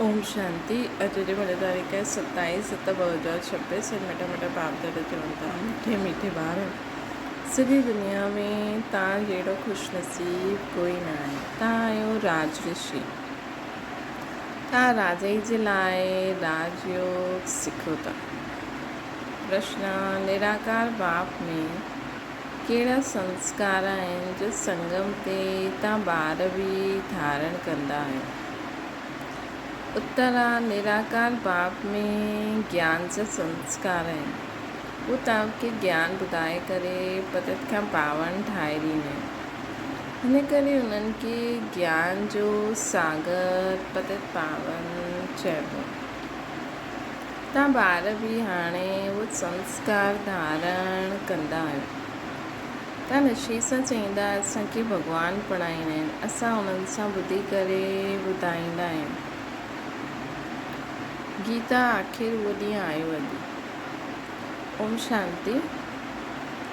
ओम शांति। अॼु जी मुंहिंजी तारीख़ है 27/7/2026। मिठा मिठा बाप दादा चवनि था मिठे मिठे ॿार सॼी दुनिया में तव्हां जहिड़ो ख़ुशनसीब कोई न आहे। तव्हां आहियो राज ऋषि। तव्हां राजा जे लाइ राजयोग सिखो था। प्रश्न: निराकार बाप में कहिड़ा संस्कार आहिनि जो संगम ते तव्हां ॿार बि धारण कंदा आहियो? उत्तर: निराकार बाप में ज्ञान जा संस्कार आहिनि। उहे तव्हांखे ज्ञान ॿुधाए करे पतत खां पावन ठाहे ॾींदा आहिनि। हिन करे उन्हनि खे ज्ञान जो सागर पतत पावन चइबो। तव्हां ॿार बि हाणे उहे संस्कार धारण कंदा आहियो। तव्हां नशे सां चईंदा असांखे भॻवानु पढ़ाईंदा आहिनि। असां उन्हनि सां ॿुधी करे ॿुधाईंदा आहियूं। गीता आख़िर उहो ॾींहुं आयो अॼु। ओम शांति।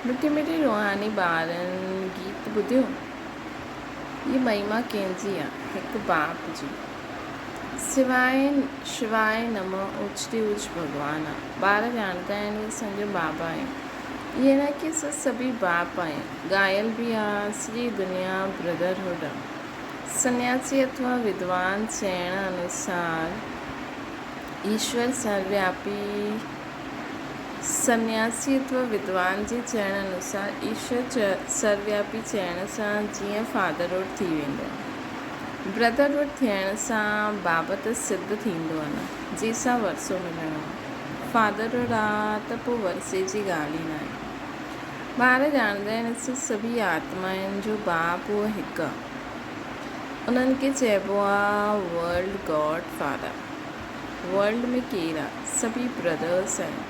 मिठे मिठे रूहानी ॿारनि गीत ॿुधियो। हीअ महिमा कंहिंजी आहे? हिकु बाप जी। शिवाय नमः ऊचते ऊच भॻवानु आहे। ॿार ॼाणंदा आहिनि उहे असांजो बाबा आहिनि। इहे न की असां सभई बाप आहियूं। ॻायल बि आहे सॼी दुनिया ब्रदरहुड आहे। सन्यासी अथवा विद्वान चइण अनुसार ईश्वर सर्वव्यापी। सन्यासी अथवा विद्वान जे चइण अनुसार ईश्वर सर्वव्यापी चइण सां जीअं फादरहुड थी वेंदो आहे। ब्रदरहुड थियण सां बाबत सिद्ध थींदो आहे न, जंहिंसां वरसो मिलणो आहे। फादरहुड आहे त पोइ वरसे जी ॻाल्हि ई न आहे। ॿार ॼाणंदा आहिनि असां सभई आत्मा आहिनि जो बाप उहो हिकु आहे। उन्हनि खे चइबो आहे वर्ल्ड गॉड फादर। वर्ल्ड में केरु आहे? सभई ब्रदर्स आहिनि,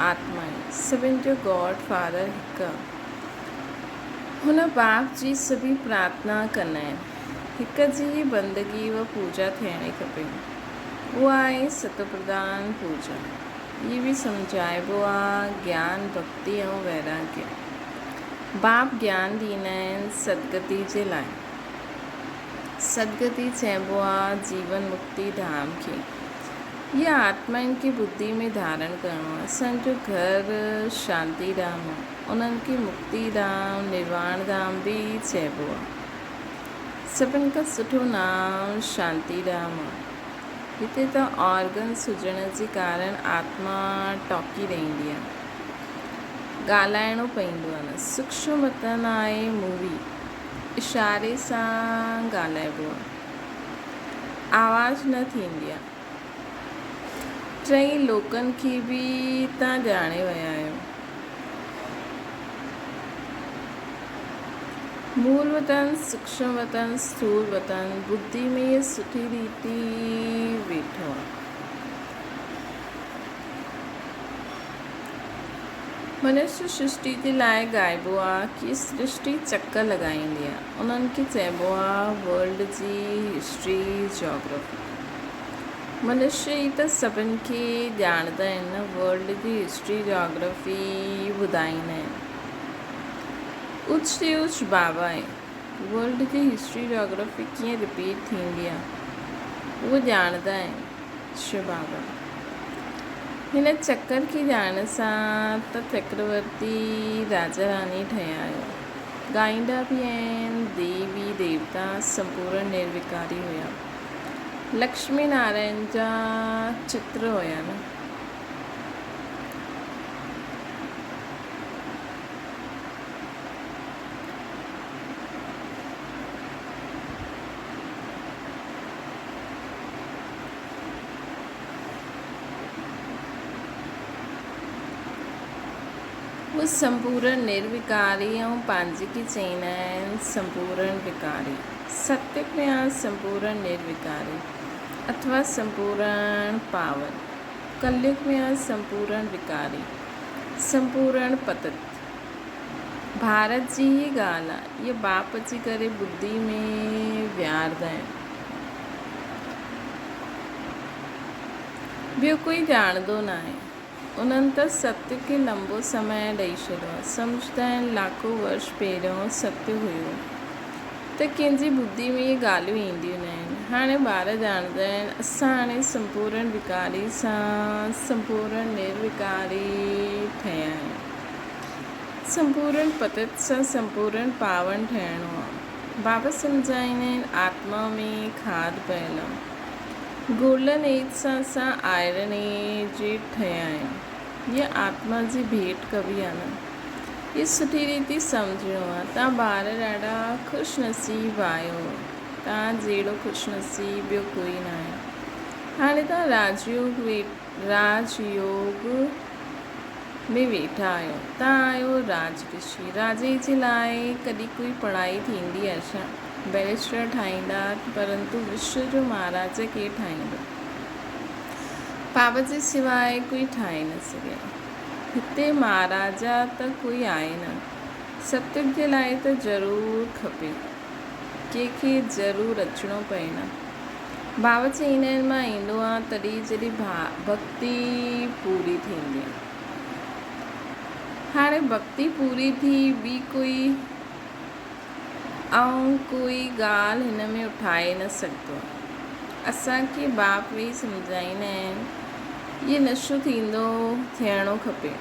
आत्मा आहिनि। सभिनि जो गॉड फादर हिकु आहे। हुन बाप जी सभई प्रार्थना कंदा आहिनि। हिक जी बंदगी व पूजा थियणी खपे। उहा आहे सतप्रधान पूजा। इहे बि सम्झाइबो आहे ज्ञान भक्ति ऐं वैराग्य। बाप ज्ञान ॾींदा आहिनि सदगति जे लाइ। सदगति चइबो आहे जीवन मुक्ति धाम खे। इहा आत्माउनि खे बुद्धि में धारण करिणो आहे। असांजो घर शांति धाम आहे। उन्हनि खे मुक्ति धाम निर्वाण धाम बि चइबो आहे। सभिनि खां सुठो नाम शांति धाम आहे। हिते त ऑर्गन्स हुजण जे कारण आत्मा टोकी रहंदी आहे। ॻाल्हाइणो पवंदो आहे न। सूक्ष्म वतन आहे मूवी। इशारे सां ॻाल्हाइबो आहे। आवाज़ न थींदी आहे। टई लोकनि खे बि तव्हां ॼाणे विया आहियो। मूल वतन, सूक्ष्म वतन, स्थूल वतन। बुद्धि में इहा सुठी रीति वेठो आहे। मनुष्य सृष्टि जे लाइ ॻाइबो आहे कि सृष्टि चकर लॻाईंदी आहे। उन्हनि खे चइबो आहे वर्ल्ड जी हिस्ट्री जोग्राफी। मनुष्य ई त सभिनि खे ॼाणंदा आहिनि न। वर्ल्ड जी हिस्ट्री जोग्राफी ॿुधाईंदा आहिनि। ऊचते ऊच बाबा आहे। वर्ल्ड जी हिस्ट्री जोग्राफी कीअं रिपीट थींदी आहे उहो ॼाणंदा आहिनि शिव बाबा। हिन चकर खे ॼाणण सां त चक्रवर्ती राजा रानी ठहिया आहियो। ॻाईंदा बि आहिनि। देवी देवता संपूर्ण निर्विकारी हुया। लक्ष्मी नारायण जा चित्र हुया न। उहे संपूर्ण निर्विकारी ऐं पंहिंजे खे चईंदा आहिनि संपूर्ण विकारी। सत्य में आहे संपूर्ण निर्विकारी अथवा संपूर्ण पावन। कलयुग में आहे संपूर्ण विकारी, संपूर्ण पतत। भारत जी ही ॻाल्हि आहे। इहा बाप अची करे बुद्धि में विहारंदा आहिनि। ॿियो कोई ॼाणंदो न आहे। उन्हनि त सत्य खे लंबो समय ॾेई छॾियो आहे। सम्झंदा आहिनि लाखों वर्ष पहिरियों सत्य हुयो त कंहिंजी बुद्धि में इहे ॻाल्हियूं ईंदियूं न आहिनि। हाणे ॿार ॼाणंदा आहिनि असां हाणे संपूर्ण विकारी सां संपूर्ण निर्विकारी ठहिया आहियूं। संपूर्ण पतित सां संपूर्ण पावन ठहिणो आहे। बाबा सम्झाईंदा आहिनि आत्मा में खाद पयल आहे। गोल्डन एज सां असां आयरन एज ठहिया आहियूं। हीअ आत्मा जी भेंट कबी आहे न, हीअ सुठी रीति सम्झणो आहे। तव्हां ॿार ॾाढा ख़ुशनसीब आहियो। तव्हां जहिड़ो ख़ुशनसीब ॿियो कोई न आहे। हाणे तव्हां राजयोग में वेठा आहियो। तव्हां आहियो राज ऋषि। राजे जे लाइ कॾहिं कोई पढ़ाई थींदी आहे छा? बैरिस्टर ठाहींदा, परंतु विश्व जो महाराज केरु ठाहींदो? बाबा जे सिवाइ कोई ठाहे न सघे। हिते महाराजा त कोई आहे न। सत्युग जे लाइ त ज़रूरु खपे, कंहिंखे ज़रूरु अचिणो पए न। बाबा चईंदा आहिनि मां ईंदो आहे तॾहिं जॾहिं भक्ति पूरी थींदी आहे। हाणे भक्ति पूरी थी ॿी कोई ॻाल्हि हिन में उठाए न सघंदो आहे। असांखे बाप वेही सम्झाईंदा आहिनि इहो नशो थियणो खपे।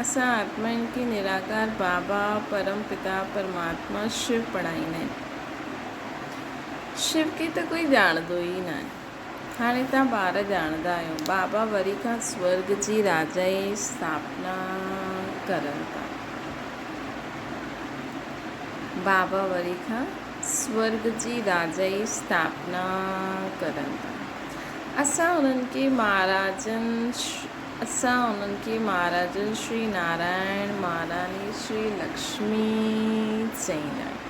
असां आत्माउनि खे निराकार बाबा परम पिता परमात्मा शिव पढ़ाईंदा आहिनि। शिव खे त कोई ॼाणंदो ई न आहे। हाणे तव्हां ॿार ॼाणंदा आहियो बाबा वरी खां स्वर्ग जी राजा जी स्थापना करनि था। बाबा वरी खां स्वर्ग जी राजा जी स्थापना करनि था। असां उन्हनि खे महाराजन श्री नारायण महारानी श्री लक्ष्मी चईंदा आहिनि।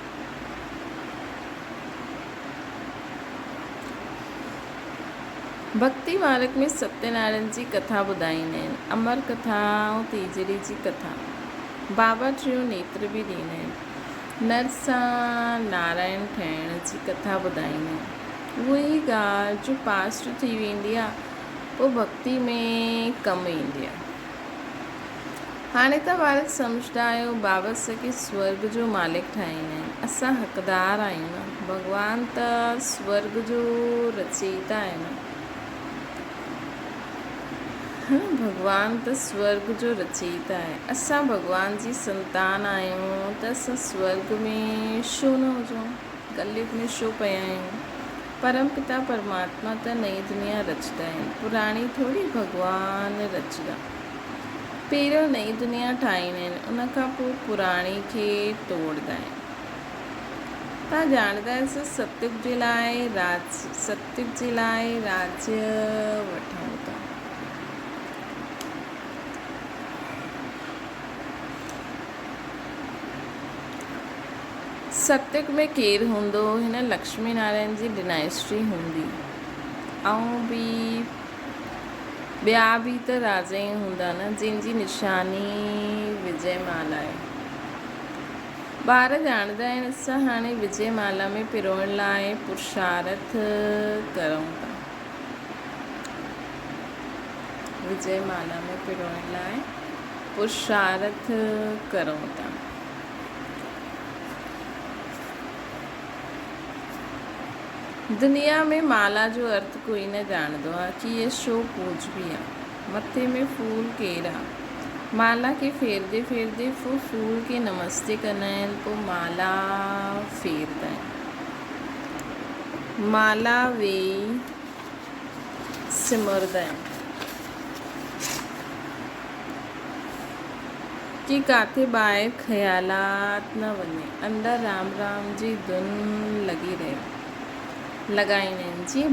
भक्ति मार्ग में सत्यनारायण जी कथा ॿुधाईंदा आहिनि। अमर कथा ऐं तीजड़ी जी कथा। बाबा टियों नेत्र बि ॾींदा आहिनि। नर सां नारायण ठहिण जी कथा ॿुधाईंदा आहिनि। उहा ई ॻाल्हि जो पास्ट थी वेंदी आहे पोइ भक्ति में कमु ईंदी आहे। हाणे तव्हां ॿार सम्झंदा आहियो बाबा असांखे स्वर्ग जो मालिक ठाहींदा आहिनि। असां हक़दार आहियूं न। भॻवानु त स्वर्ग जो रचयिता आहे न। भॻवानु त स्वर्ग जो रचयिता आहे। असां भॻवान जी संतान आहियूं त असां स्वर्ग में छो न हुजूं? कलयुग में छो पिया आहियूं? परम पिता परमात्मा त नई दुनिया रचंदा आहिनि, पुराणी थोरी भॻवानु रचंदा। पहिरियों नई दुनिया ठाहींदा आहिनि, उन खां पोइ पुराणी खे तोड़ंदा आहिनि। तव्हां ॼाणंदा आहियो सत्युग जे लाइ राज्य वठूं था। सत्युग में केरु हूंदो? हिन लक्ष्मी नारायण जी डिनाइस्टी हूंदी ऐं ॿिया बि त राजा ई हूंदा न, जंहिंजी निशानी विजयमाला आहे। ॿार ॼाणंदा आहिनि असां हाणे विजयमाला में पिरोइण लाइ पुरुषार्थ करूं था। विजयमाला में पिरोइण लाइ पुरुषार्थ करूं था। दुनिया में माला जो अर्थ कोई न ॼाणंदो आहे कि इहा छो पूॼबी आहे। मथे में फूल केरु आहे? माला खे फेरदे फेरदे पोइ फूल खे नमस्ते कंदा आहिनि, पोइ माला फेरदा आहिनि। माला वेही सिमरदा आहिनि कि काथे ॿाहिरि ख़्यालात न वञे, अंदरि राम राम जी धुन लॻी रहे। लॻाईंदा आहिनि जीअं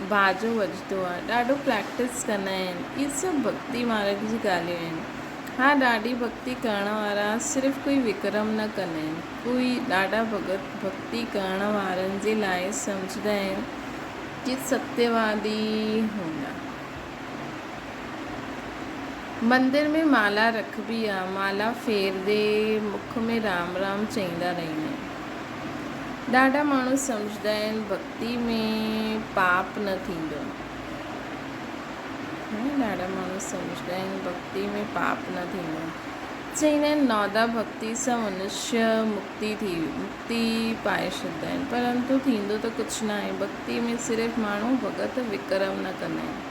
बाजो वॼंदो आहे। ॾाढो प्रैक्टिस कंदा आहिनि। इहे सभु भक्ति मार्ग जी ॻाल्हियूं आहिनि। हा, ॾाढी भक्ति करण वारा सिर्फ़ु कोई विक्रम न कंदा आहिनि। कोई ॾाढा भक्ति करण वारनि जे लाइ सम्झंदा आहिनि कि सत्यवादी हूंदा। मंदिर में माला रखबी आहे। माला फेरदे मुख में राम राम चईंदा रहंदा आहिनि। ॾाढा माण्हू सम्झंदा आहिनि भक्ति में पाप न थींदो। ॾाढा माण्हू सम्झंदा आहिनि भक्ति में पाप न थींदो। चईंदा आहिनि नौदा भक्ति सां मनुष्य मुक्ति पाए छॾींदा आहिनि, परंतु थींदो त कुझु न आहे। भक्ति में सिर्फ़ु माण्हू भॻत विक्रम न कंदा आहिनि।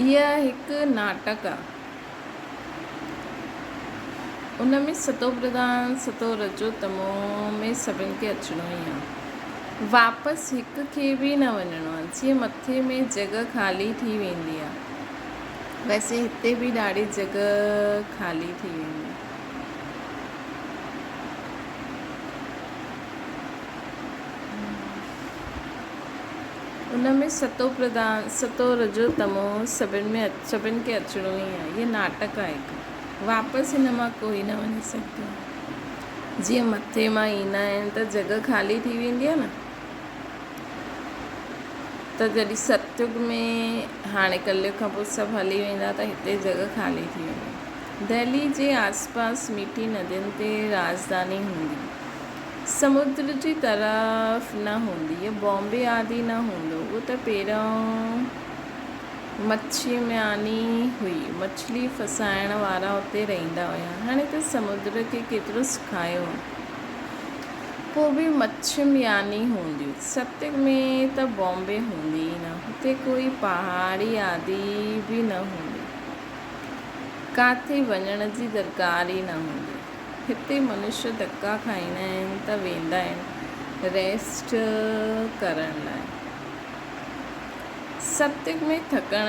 इहा हिकु नाटक आहे, उन में सतो प्रधान सतो रजो तमो में सभिनि खे अचिणो ई आहे। वापसि हिक खे बि न वञिणो आहे। जीअं मथे में जॻह ख़ाली थी वेंदी आहे, वैसे हिते बि ॾाढी जॻह ख़ाली थी वेंदी आहे। उन में सतो प्रधान सतो रजो तमो सभिनि खे अचिणो ई आहे। इहे नाटक आहे हिकु, वापसि हिन मां कोई न वञी सघंदो। जीअं मथे मां ईंदा आहिनि त जॻह ख़ाली थी वेंदी आहे न, त जॾहिं सतयुग में हाणे कलयुग खां पोइ सभु हली वेंदा त हिते जॻह ख़ाली थी वेंदी। दिल्ली जे आसपास मीठी नदियुनि ते राजधानी हूंदी, समुद्र जी तरफ़ न हूंदी। या बॉम्बे आदि न हूंदो, उहो त पहिरों मच्छीमानी हुई, मछली फसाइण वारा उते रहंदा हुया। हाणे त समुद्र खे केतिरो सुखायो, पोइ बि मच्छीमानी हूंदियूं। सतयुग में त बॉम्बे हूंदी ई न, हुते कोई पहाड़ी आदि बि न हूंदी, काथे वञण जी दरकार ई न हूंदी। हिते मनुष्य धक्का खाईंदा आहिनि त वेंदा आहिनि रेस्ट करण लाइ। सतयुग में थकण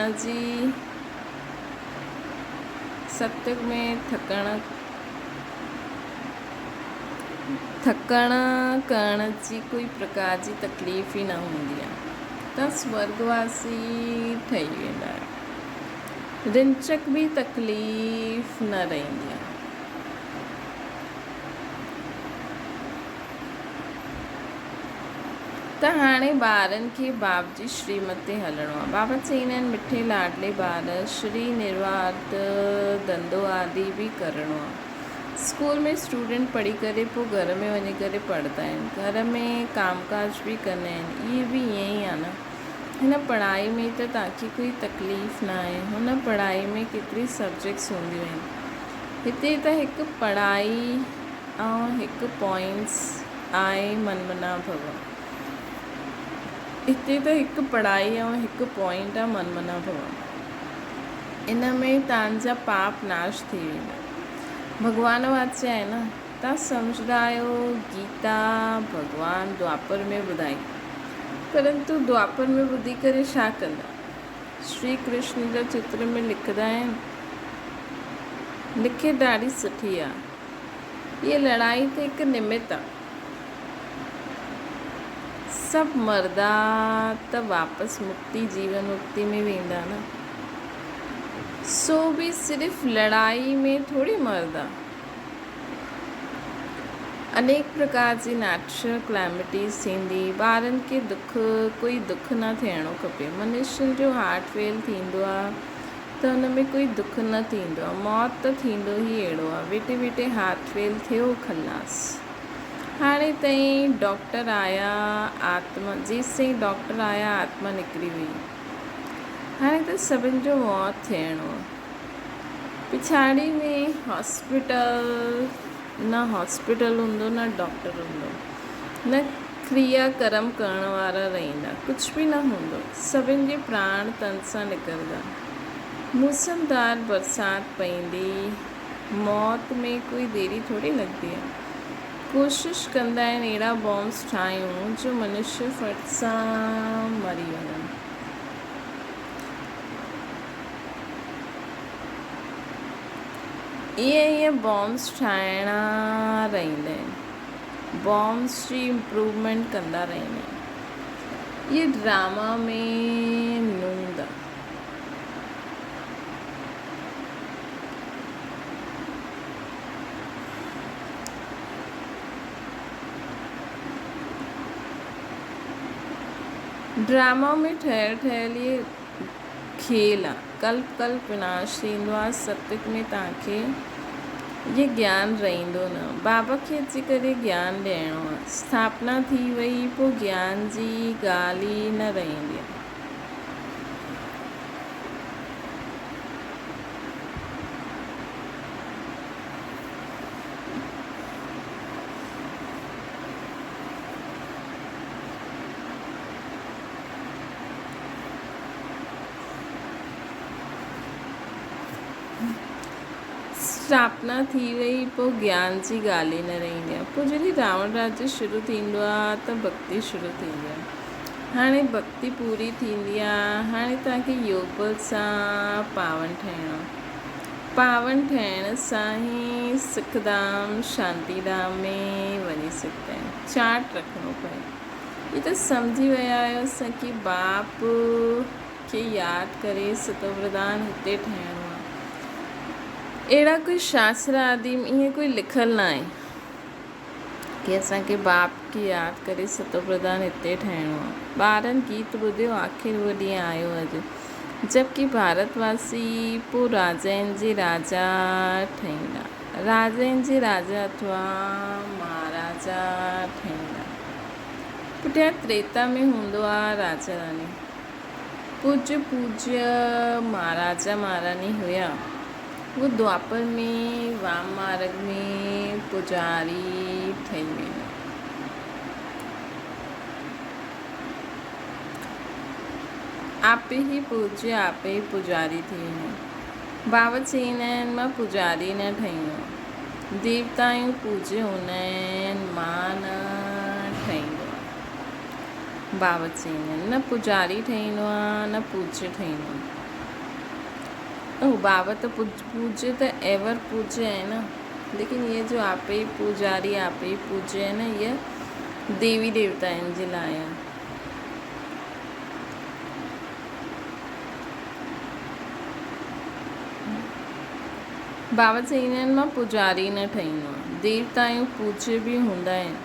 करण जी कोई प्रकार जी तकलीफ़ ई न हूंदी आहे, त स्वर्गवासी ठही वेंदा आहिनि। रिंचक बि तकलीफ़ न रहंदी आहे। त हाणे ॿारनि खे बाप जी श्रीमत ते हलणो आहे। बाबा चईंदा आहिनि मिठे लाडले ॿार, श्री निर्वात धंधो आदि बि करिणो आहे। स्कूल में स्टूडेंट पढ़ी करे पोइ घर में वञी करे पढ़ंदा आहिनि, घर में कामकाज बि कंदा आहिनि। इहे बि ईअं ई आहे न, हिन पढ़ाई में त तव्हांखे कोई तकलीफ़ न आहे। हुन पढ़ाई में केतिरी सब्जेक्ट्स हूंदियूं आहिनि। हिते त हिकु पढ़ाई ऐं हिकु पॉइंट्स आहे मनमना भव। हिते त हिकु पढ़ाई ऐं हिकु पॉइंट आहे मनमना भव। इन में तव्हांजा पाप नाश थी वेंदा। भॻवान वाच्य आहे न, तव्हां सम्झंदा आहियो गीता भॻवानु द्वापर में ॿुधाई, परंतु द्वापर में ॿुधी करे छा कंदा? श्री कृष्ण जा चित्र में लिखंदा आहिनि, लिखे ॾाढी सुठी आहे। इहा लड़ाई त हिकु निमित आहे। सभु मरदा त वापसि मुक्ति जीवन मुक्ति में वेंदा न, सो बि सिर्फ़ लड़ाई में थोड़ी मरदा। अनेक प्रकार जी नेचुरल क्लैमिटीज़ थींदी। ॿारनि खे कोई दुख न थियणो खपे। मनुष्य जो हार्ट फेल थींदो आहे त हुन में कोई दुख न थींदो आहे, मौत त थींदो ई अहिड़ो आहे। वेठे वेठे हार्ट फेल थियो खलास। हाणे ताईं डॉक्टर आया आत्मा, जेसिताईं डॉक्टर आया आत्मा निकिरी वई। हाणे त सभिनि जो मौत थियणो आहे। पिछाड़ी में हॉस्पिटल हूंदो, न डॉक्टर हूंदो, न क्रियाक्रम करण वारा रहंदा, कुझु बि न हूंदो। सभिनि जे प्राण तन सां निकिरंदा। मूसलधार बरसाति पईंदी, मौत में कोई देरी थोड़ी लॻंदी आहे। कोशिश कंदा आहिनि अहिड़ा बॉम्ब्स ठाहियूं जो मनुष्य फट सां मरी वञनि। ईअं बॉम्ब्स ठाहिणा रहंदा आहिनि, बॉम्ब्स जी इम्प्रूवमेंट कंदा रहंदा आहिनि। इहे ड्रामा में नूंद आहे। ड्रामा में ठहियल इहे खेल आहे। कल्प विनाश थींदो आहे। सतयुग में तव्हांखे इहे ज्ञान रहंदो न। बाबा खे अची करे ज्ञान ॾियणो आहे। स्थापना थी वई, पोइ ज्ञान जी ॻाल्हि ई न रहंदी आहे। स्थापना थी वई, पोइ ज्ञान जी ॻाल्हि ई न रहंदी आहे। पोइ जॾहिं रावण राज्य शुरू थींदो आहे त भक्ति शुरू थींदी आहे। हाणे भक्ति पूरी थींदी आहे, हाणे तव्हांखे योग बल सां पावन ठहिणो आहे। पावन ठहिण सां ई सुखधाम शांतिधाम में वञी सघंदा आहियूं। चार्ट रखिणो पए। ये त सम्झी विया आहियो असां की बाप खे यादि करे सतो प्रधान हिते ठहिणो आहे। अहिड़ा कोई शास्त्र आदि ईअं कोई लिखियलु न आहे की असांखे बाप खे यादि करे सतो प्रधान हिते ठहिणो आहे। ॿारनि गीत ॿुधियो, आख़िर उहो ॾींहुं आयो अॼु, जबकि भारतवासी पोइ राजाउनि जे राजा ठहींदा, राजाउनि जे राजा अथवा महाराजा ठहींदा। पुठियां त्रेता में हूंदो आहे राजा रानी। पूज्य महाराजा महारानी हुया, वो द्वापर में वाम मार्ग में पुजारी ठही वेंदा। आपे ही पूज्य आपे ही पुजारी थी वेंदा। बाबा चवंदा आहिनि मां पुजारी न ठहींदो, देवताऊं पूज्य हूंदा आहिनि, मां न ठहींदो। बाबा चवंदा आहिनि न पुजारी ठहींदो आहे न पूज्य ठहींदो आहे। बाबा तो पूज्य तो एवर पूज्य है ना, लेकिन ये जो आपे ही पुजारी आपे ही पूज्य है ना, ये देवी देवता जे लाइ आहे। बाबा चवंदा आहिनि मां पुजारी न ठहींदो आहियां, देवताऊं पूज्य बि हूंदा आहिनि,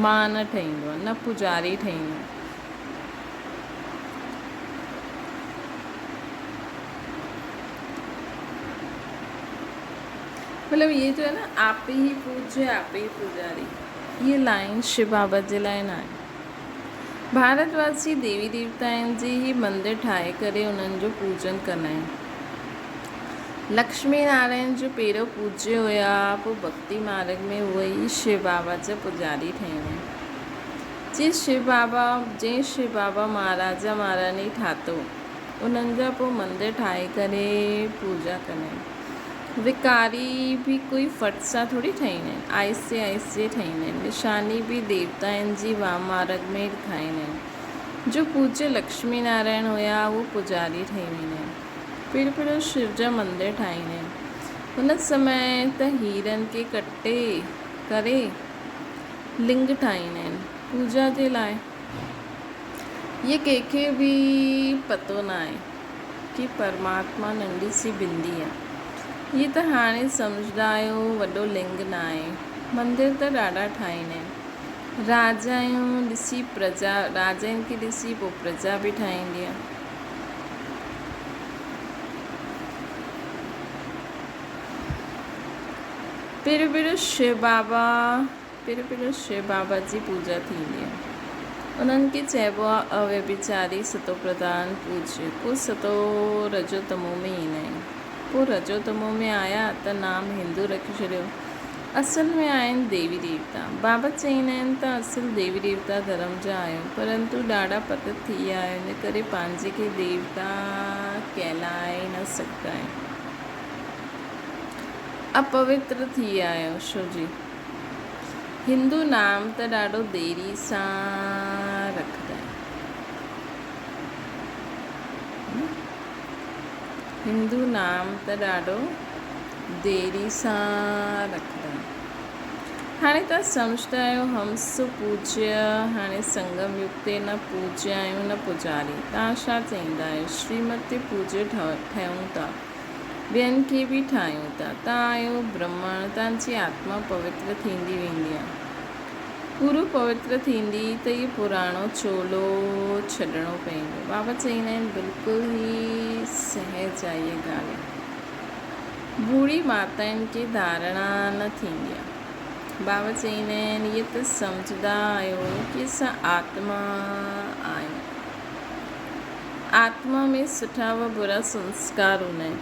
मां न ठहींदो आहे, न पुजारी ठहींदो। मतलब ये जो है ना, आप ही पूज्य आप ही पुजारी, ये लाइन शिव बाबा जे लाइ न आहे। भारतवासी देवी देवताउनि जी ही मंदिर ठाहे करे उन्हनि जो पूजन कंदा आहिनि। लक्ष्मी नारायण जो पहिरियों पूज्य हुया, पोइ भक्ति मार्ग में उहे ई शिव बाबा जा पुजारी ठहिया। जंहिं शिव बाबा महाराजा महारानी ठातो, उन्हनि जा पोइ मंदिर ठाहे करे पूजा कंदा आहिनि। विकारी भी कोई फट सां थोड़ी ठाहींदा आहिनि, आहिस्ते आहिस्ते ठाहींदा आहिनि। निशानी भी देवताउनि जी वाम मार्ग में ठाहींदा आहिनि। जो पूज्य लक्ष्मी नारायण हुया, वो पुजारी ठही वेंदा आहिनि। पहिरियों शिव जा मंदिर ठाहींदा आहिनि। हुन समय त हीरनि खे कटे करे लिंग ठाहींदा आहिनि पूजा जे लाइ। ये कंहिंखे बि पतो न आहे कि परमात्मा नंढी सी बिंदी आहे। ये त हाणे सम्झंदा आहियो वॾो लिंग न आहे। मंदिर त ॾाढा ठाहींदा आहिनि। राजाऊं ॾिसी प्रजा, राजाउनि खे ॾिसी पोइ प्रजा बि ठाहींदी आहे। पहिरियों शिव बाबा जी पूजा थींदी आहे। उन्हनि खे चइबो आहे अव्यभिचारी सतो प्रधान पूज्य। पोइ सतो रजो तमो में ईंदा आहिनि। पोइ रजो तमो में आया त नाम हिंदू रखी छॾियो। असल में आहिनि देवी देवता। बाबा चवंदा आहिनि त असुल देवी देवता धर्म जा आहियो, परंतु ॾाढा पतित थी विया आहियो, इन करे पंहिंजे खे देवता कहलाए न सघंदा आहिनि। अपवित्र थी विया आहियो छो जी हिंदू नाम त ॾाढो देरी सां रखंदा आहिनि। हिंदू नाम त ॾाढो देरी सां रखंदा आहिनि। हाणे तव्हां सम्झंदा आहियो हंस पूज्य, हाणे संगम युग ते न पूज्य आहियूं न पुजारी। तव्हां छा चईंदा आहियो? श्रीमत ते पूज्य ठहियूं था, ॿियनि खे बि ठाहियूं था। तव्हां आहियो ब्रह्मण, तव्हांजी आत्मा पवित्र थींदी वेंदी आहे। पूरो पवित्र थींदी त इहो पुराणो चोलो छॾिणो पवंदो। बाबा चवंदा आहिनि बिल्कुलु ई सहज आहे इहा ॻाल्हि। बूढ़ी माताउनि खे धारणा न थींदी आहे। बाबा चवंदा आहिनि इहे त सम्झंदा आहियो कि असां आत्मा आहियूं। आत्मा में सुठा व बुरा संस्कार हूंदा आहिनि।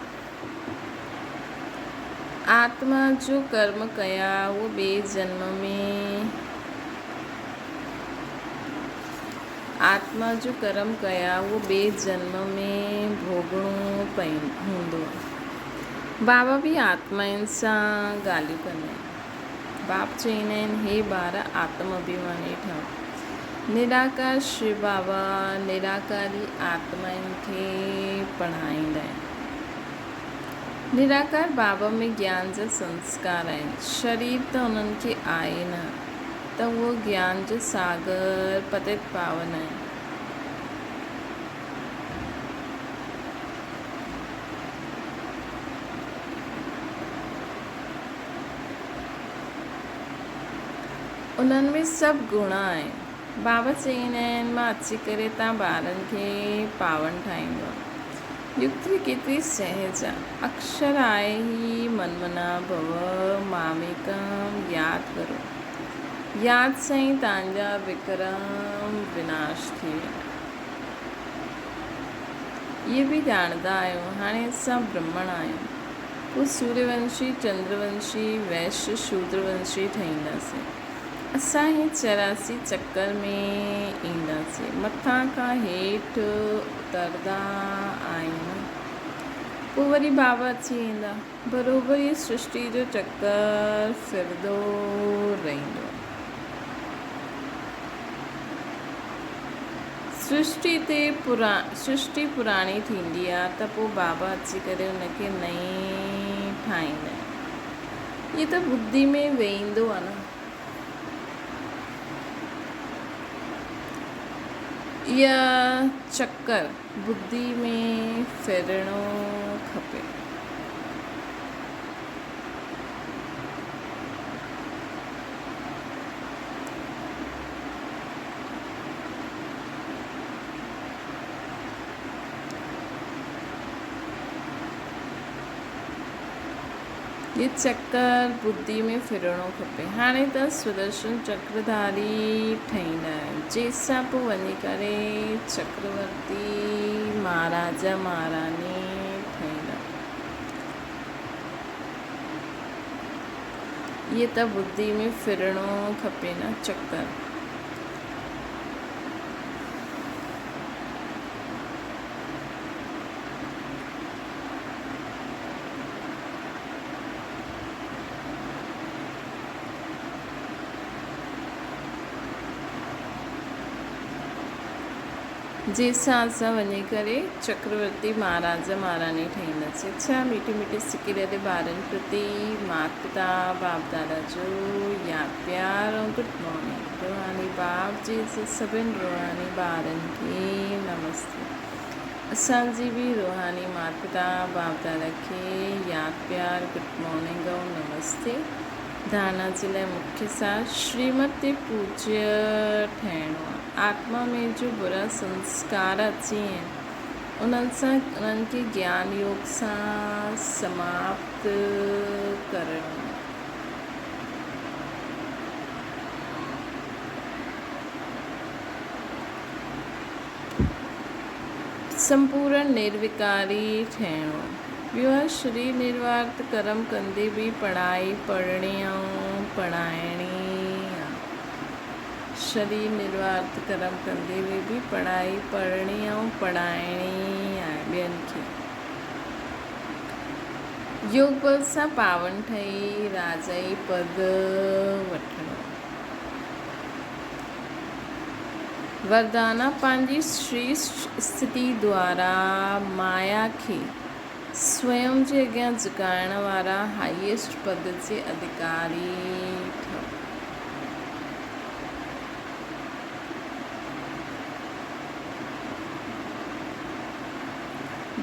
आत्मा जो कर्म कया उहो ॿिए जन्म में आत्मा जो कर्म कया उहो ॿिए जन्म में भोगणो हूंदो आहे। बाबा बि आत्माउनि सां ॻाल्हियूं कंदा आहिनि। बाप चवंदा आहिनि, हे ॿार आत्म अभिमानी ठहो। निराकार शिव बाबा निराकारी आत्माउनि खे पढ़ाईंदा आहिनि। निराकार बाबा में ज्ञान जा संस्कार आहिनि। शरीर त उन्हनि खे आहे न, त उहो ज्ञान जो सागर पतित पावन आहिनि। उन्हनि में सभु गुण आहिनि। बाबा चवंदा आहिनि, मां अची करे तव्हां ॿारनि खे पावन ठाहींदो। युक्ति केतिरी सहज आहे। अक्षर आहे ही मनमना भव मामेकम यादि करो। यादि सां ई तव्हांजा विक्रम विनाश थी वेंदा। इहे बि ॼाणंदा आहियो, हाणे असां ब्रह्मण आहियूं, पोइ सूर्यवंशी चंद्रवंशी वैश्य शूद्रवंशी ठहींदासीं। असां ही 84 चक्कर में ईंदासीं, मथां खां हेठि उतरंदा आहियूं। पोइ वरी बाबा अची वेंदा, बराबरि इहा सृष्टि जो चक्कर फिरंदो रहंदो। सृष्टि पुराणी थींदी आहे त पोइ बाबा अची करे उनखे नई ठाहींदा आहिनि। इहे त बुद्धि में वेहींदो आहे न। इहा चक्कर बुद्धि में फिरणो खपे। ये चक्कर बुद्धि में फिरणो खपे। हाणे त सुदर्शन चक्रधारी ठहींदा आहिनि, जंहिंसां पोइ वञी करे चक्रवर्ती महाराजा महारानी ठहींदा। इहे त बुद्धि में फिरणो खपे न चक्कर। जंहिंसां असां वञी करे चक्रवर्ती महाराजा महारानी ठहींदासीं। अच्छा मीठी मीठी सिकी रहे ॿारनि प्रति माता पिता बाप दादा जो यादि प्यार ऐं गुड मॉर्निंग। रूहानी बाप जी सभिनि रूहानी ॿारनि खे नमस्ते। असांजी बि रूहानी माता पिता बाप दादा खे यादि प्यार गुड मॉर्निंग ऐं नमस्ते। धारणा जे लाइ मुख्य सार श्रीमती पूज्य ठहिणो आहे। आत्मा में जो बुरा संस्कार अची आहिनि उन्हनि खे ज्ञान योग सां समाप्त करणो। संपूर्ण निर्विकारी ठहिणो। ॿियो आहे शरीर निर्वार्थ कर्म कंदे बि पढ़ाई पढ़णी ऐं पढ़ाइणी आहे। शरीर निर्वार्थ कर्म कंदे बि पढ़ाई पढ़णी ऐं पढ़ाइणी आहे ॿियनि खे। योग बल सां पावन ठही राजाई पद वठणो। वरदाना पंहिंजी श्रेष्ठ स्थिति द्वारा माया खे स्वयं जे अॻियां झुकाइण वारा हाईएस्ट पद जे अधिकारी ठहो।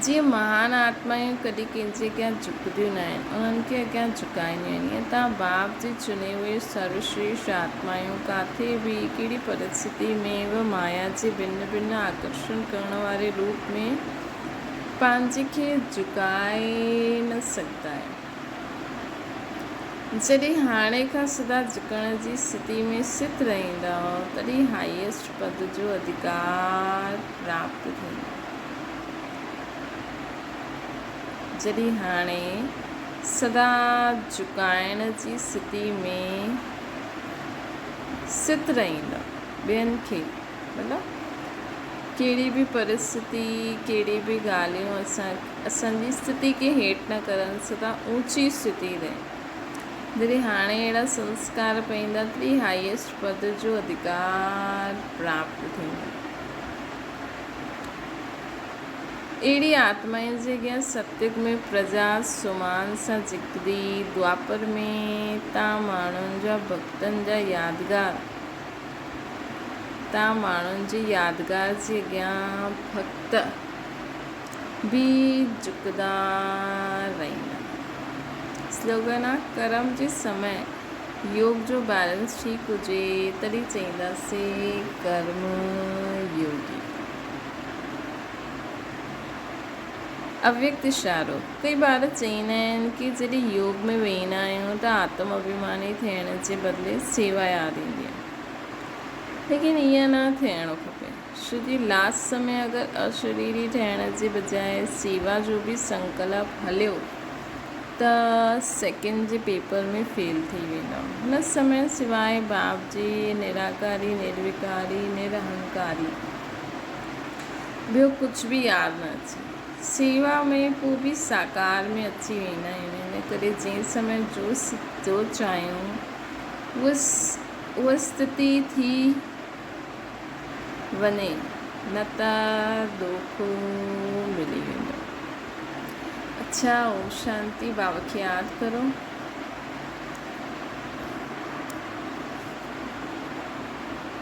जीअं महान आत्मायूं कॾहिं कंहिंजे अॻियां झुकंदियूं न आहिनि, उन्हनि खे अॻियां झुकाईंदियूं आहिनि। ईअं तव्हां बाप जे चुने हुए सर्वश्रेष्ठ आत्मायूं किथे बि कहिड़ी परिस्थिति में बि माया जे भिन्न भिन्न आकर्षण करण वारे रूप में पंहिंजे खे झुकाए न सघंदा आहियो। जॾहिं हाणे खां सदा झुकण जी स्थिति में स्थित रहंदा तॾहिं हाईएस्ट पद जो अधिकार प्राप्त थींदो। जॾहिं हाणे सदा झुकाइण जी स्थिति में स्थित रहंदा ॿियनि खे, मतिलबु कहिड़ी बि परिस्थिति कहिड़ी बि ॻाल्हियूं असांजी स्थिति खे हेठि न करण सदा ऊची स्थिति रहे। जॾहिं हाणे अहिड़ा संस्कार पवंदा तॾहिं हाईएस्ट पद जो अधिकार प्राप्त थींदो। अहिड़ी आत्माउनि जे अॻियां सतयुग में प्रजा सुमान सां जिकदी, द्वापर में तव्हां माण्हुनि जा भक्तनि जा यादगार तव्हां माण्हुनि जी यादगार जे अॻियां भक्त बि झुकदा रहंदा। स्लोगन आहे, कर्म जे समय योग जो बैलेंस ठीक हुजे तॾहिं चईंदासीं कर्म योगी। अव्यक्त इशारो, कई ॿार चईंदा आहिनि कि जॾहिं योग में वेहींदा आहियूं त आत्म अभिमानी थियण जे बदिले सेवा यादि ईंदी आहे, लेकिन ईअं न थियणो खपे। छोकी लास्ट समय अगरि अशरीरी ठहिण जे बजाए सेवा जो बि संकल्प हलियो त सेकेंड जे पेपर में फेल थी वेंदा। हुन समय सवाइ बाप जी निराकारी, निर्विकारी, निरहंकारी ॿियो कुझु बि यादि न अचे। सेवा में पोइ बि साकार में अची वेंदा आहिनि। इन करे जंहिं समय जो चाहियूं उहा स्थिति थी वञे, न त धोखो मिली वेंदो। अच्छा, ओम शांति। बाबा खे यादि करो।